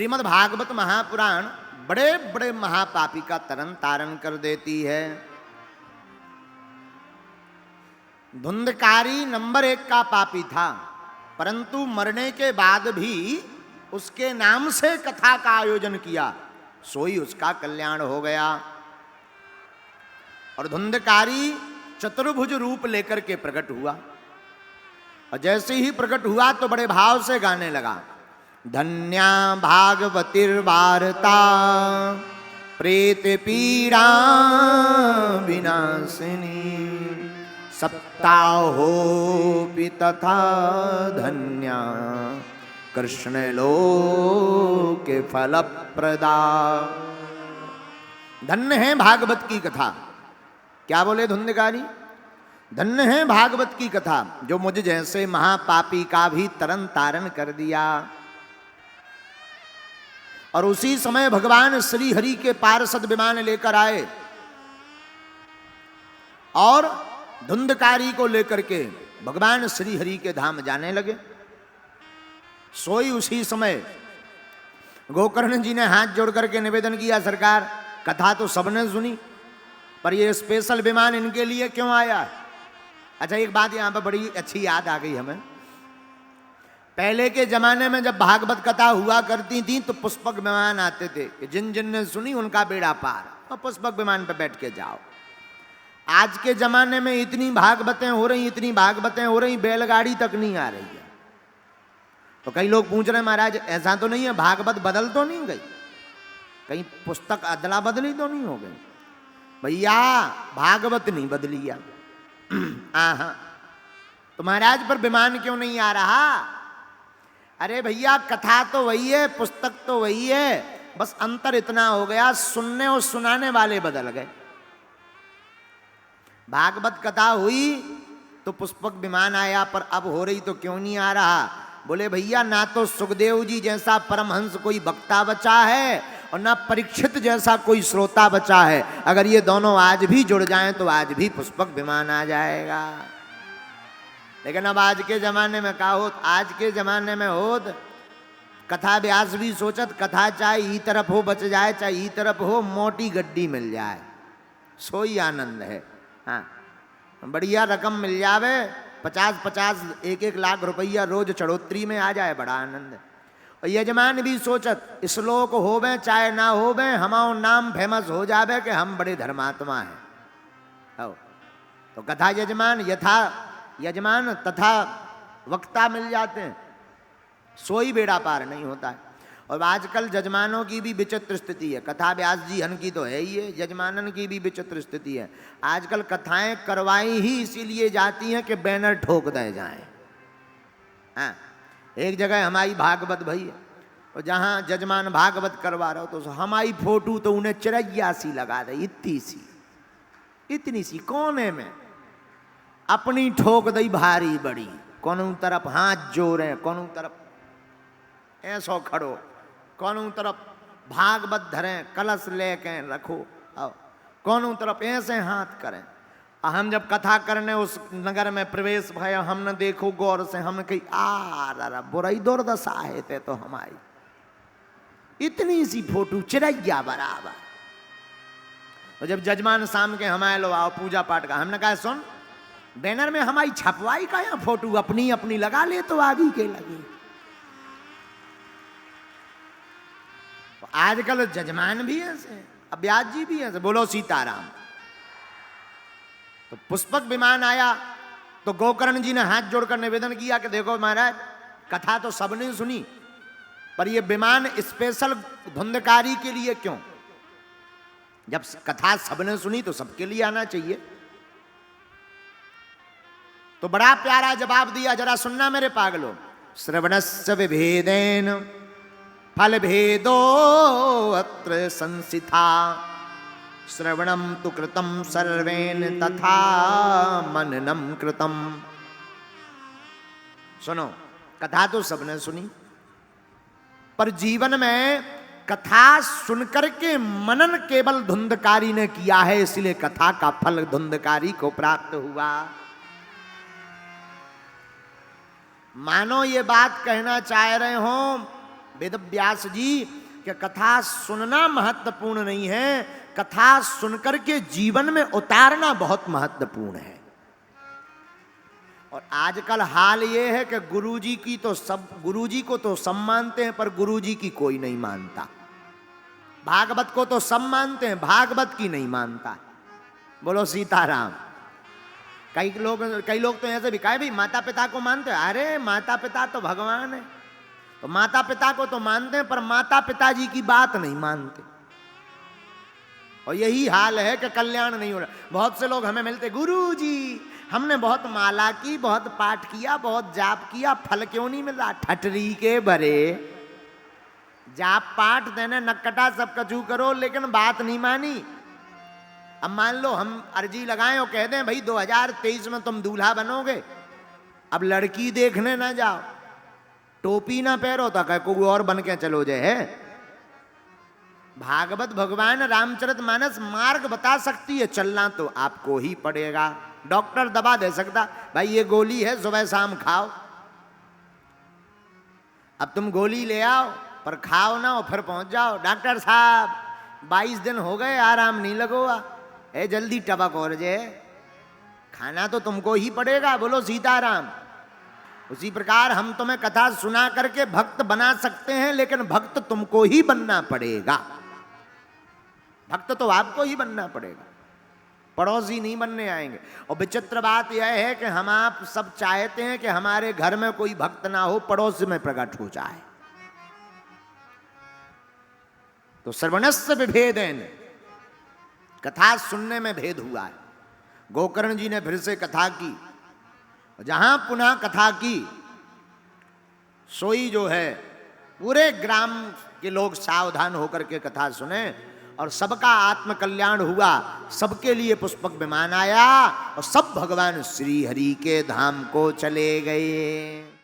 श्रीमद् भागवत महापुराण बड़े बड़े महापापी का तरन तारण कर देती है। धुंधकारी नंबर 1 का पापी था, परंतु मरने के बाद भी उसके नाम से कथा का आयोजन किया, सोई उसका कल्याण हो गया। और धुंधकारी चतुर्भुज रूप लेकर के प्रकट हुआ, और जैसे ही प्रकट हुआ तो बड़े भाव से गाने लगा। धन्या भागवतिर्वार्ता प्रेत पीड़ा विनाशिनी, सप्ताहोऽपि तथा धन्या कृष्ण लोके फलप्रदा। धन्य है भागवत की कथा। क्या बोले धुंधकारी? धन्य है भागवत की कथा, जो मुझ जैसे महापापी का भी तरन तारण कर दिया। और उसी समय भगवान श्री हरि के पार्षद विमान लेकर आए और धुंधकारी को लेकर के भगवान श्री हरि के धाम जाने लगे। सोई उसी समय गोकर्ण जी ने हाथ जोड़ करके निवेदन किया, सरकार कथा तो सबने सुनी, पर ये स्पेशल विमान इनके लिए क्यों आया? अच्छा, एक बात यहां पर बड़ी अच्छी याद आ गई हमें। पहले के जमाने में जब भागवत कथा हुआ करती थी तो पुष्पक विमान आते थे कि जिन जिन ने सुनी उनका बेड़ा पार, और पुष्पक विमान पर बैठ के जाओ। आज के जमाने में इतनी भागवतें हो रही, इतनी भागवतें हो रही, बैलगाड़ी तक नहीं आ रही है। तो कई लोग पूछ रहे महाराज ऐसा तो नहीं है, भागवत बदल तो नहीं गई, कहीं पुस्तक अदला बदली तो नहीं हो गई? भैया भागवत नहीं बदली है। हाँ, तो महाराज पर विमान क्यों नहीं आ रहा? अरे भैया कथा तो वही है, पुस्तक तो वही है, बस अंतर इतना हो गया सुनने और सुनाने वाले बदल गए। भागवत कथा हुई तो पुष्पक विमान आया, पर अब हो रही तो क्यों नहीं आ रहा? बोले भैया ना तो सुखदेव जी जैसा परमहंस कोई वक्ता बचा है और ना परीक्षित जैसा कोई श्रोता बचा है। अगर ये दोनों आज भी जुड़ जाएं तो आज भी पुष्पक विमान आ जाएगा। लेकिन अब आज के जमाने में क्या होत? आज के जमाने में होत कथा व्यास भी सोचत कथा चाहे ई तरफ हो बच जाए, चाहे ई तरफ हो मोटी गड्डी मिल जाए, सोई आनंद है। हाँ, बढ़िया रकम मिल जावे, 50-50 1-1 लाख रुपया रोज चढ़ोतरी में आ जाए, बड़ा आनंद है। और यजमान भी सोचत श्लोक होवे चाहे ना होवे, हमारा नाम फेमस हो जावे कि हम बड़े धर्मात्मा हैं। तो कथा यजमान तथा वक्ता मिल जाते हैं, सोई बेड़ा पार नहीं होता है। और आजकल जजमानों की भी विचित्र स्थिति है। कथा व्यास जी हन की तो है ही है, जजमानन की भी विचित्र स्थिति है। आजकल कथाएं करवाई ही इसीलिए जाती हैं कि बैनर ठोक दे जाएं। हाँ, एक जगह हमारी भागवत भई है, और जहाँ जजमान भागवत करवा रहे हो तो हमारी फोटो तो उन्हें चिरैया सी लगा दे, इतनी सी कोने में अपनी ठोक दई भारी बड़ी, कौनों तरफ हाथ जोड़े, कौनों तरफ ऐसो खड़ो, कौनों तरफ भागवत धरें, कलश लेके रखो, कौनों तरफ ऐसे हाथ करें। हम जब कथा करने उस नगर में प्रवेश भय, हमने देखो गौर से, हमने कही आ बुराई दुर्दशा है ते तो हमारी, इतनी सी फोटो चिरैया बराबर। और जब जजमान शाम के हमारे लो आओ पूजा पाठ का, हमने कहा सुन बैनर में हमारी छपवाई का या फोटो अपनी अपनी लगा ले तो आगे के लगे। तो आजकल जजमान भी ऐसे, अब व्यास जी भी ऐसे, बोलो सीताराम। तो पुष्पक विमान आया तो गोकर्ण जी ने हाथ जोड़कर निवेदन किया कि देखो महाराज कथा तो सबने सुनी, पर ये विमान स्पेशल धुंधकारी के लिए क्यों? जब कथा सबने सुनी तो सबके लिए आना चाहिए। तो बड़ा प्यारा जवाब दिया, जरा सुनना मेरे पागलो। श्रवणस्य विभेदेन फल भेदो अत्र संसिथा, श्रवणम तु कृतम सर्वेन तथा मननम कृतम। सुनो, कथा तो सबने सुनी, पर जीवन में कथा सुनकर के मनन केवल धुंधकारी ने किया है, इसलिए कथा का फल धुंधकारी को प्राप्त हुआ। मानो ये बात कहना चाह रहे हो वेद व्यास जी कि कथा सुनना महत्वपूर्ण नहीं है, कथा सुनकर के जीवन में उतारना बहुत महत्वपूर्ण है। और आजकल हाल ये है कि गुरुजी को तो सब मानते हैं, पर गुरुजी की कोई नहीं मानता। भागवत को तो सब मानते हैं, भागवत की नहीं मानता। बोलो सीताराम। कई लोग तो ऐसे भी कहे भाई माता पिता को मानते हैं। अरे माता पिता तो भगवान है, तो माता पिता को तो मानते हैं, पर माता पिताजी की बात नहीं मानते। और यही हाल है कि कल्याण नहीं हो रहा। बहुत से लोग हमें मिलते, गुरुजी हमने बहुत माला की, बहुत पाठ किया, बहुत जाप किया, फल क्यों नहीं मिल रहा? ठटरी के भरे, जाप पाठ देने नक्कटा सब कचू करो, लेकिन बात नहीं मानी। अब मान लो हम अर्जी लगाएं और कह दें भाई 2023 में तुम दूल्हा बनोगे, अब लड़की देखने ना जाओ, टोपी ना पहनो, तो कह कोई और बन के चलो जाए। भागवत भगवान रामचरितमानस मार्ग बता सकती है, चलना तो आपको ही पड़ेगा। डॉक्टर दवा दे सकता, भाई ये गोली है सुबह शाम खाओ। अब तुम गोली ले आओ पर खाओ ना और फिर पहुंच जाओ, डॉक्टर साहब 22 दिन हो गए आराम नहीं लगोगा, ए जल्दी टबक और जे, खाना तो तुमको ही पड़ेगा। बोलो सीताराम। उसी प्रकार हम तुम्हें कथा सुना करके भक्त बना सकते हैं, लेकिन भक्त तुमको ही बनना पड़ेगा। भक्त तो आपको ही बनना पड़ेगा, पड़ोसी नहीं बनने आएंगे। और विचित्र बात यह है कि हम आप सब चाहते हैं कि हमारे घर में कोई भक्त ना हो, पड़ोस में प्रकट हो जाए। तो सर्वणस्य विभेदेन, कथा सुनने में भेद हुआ है। गोकर्ण जी ने फिर से कथा की, जहां पुनः कथा की सोई जो है पूरे ग्राम के लोग सावधान होकर के कथा सुने और सबका आत्म कल्याण हुआ। सबके लिए पुष्पक विमान आया और सब भगवान श्री हरि के धाम को चले गए।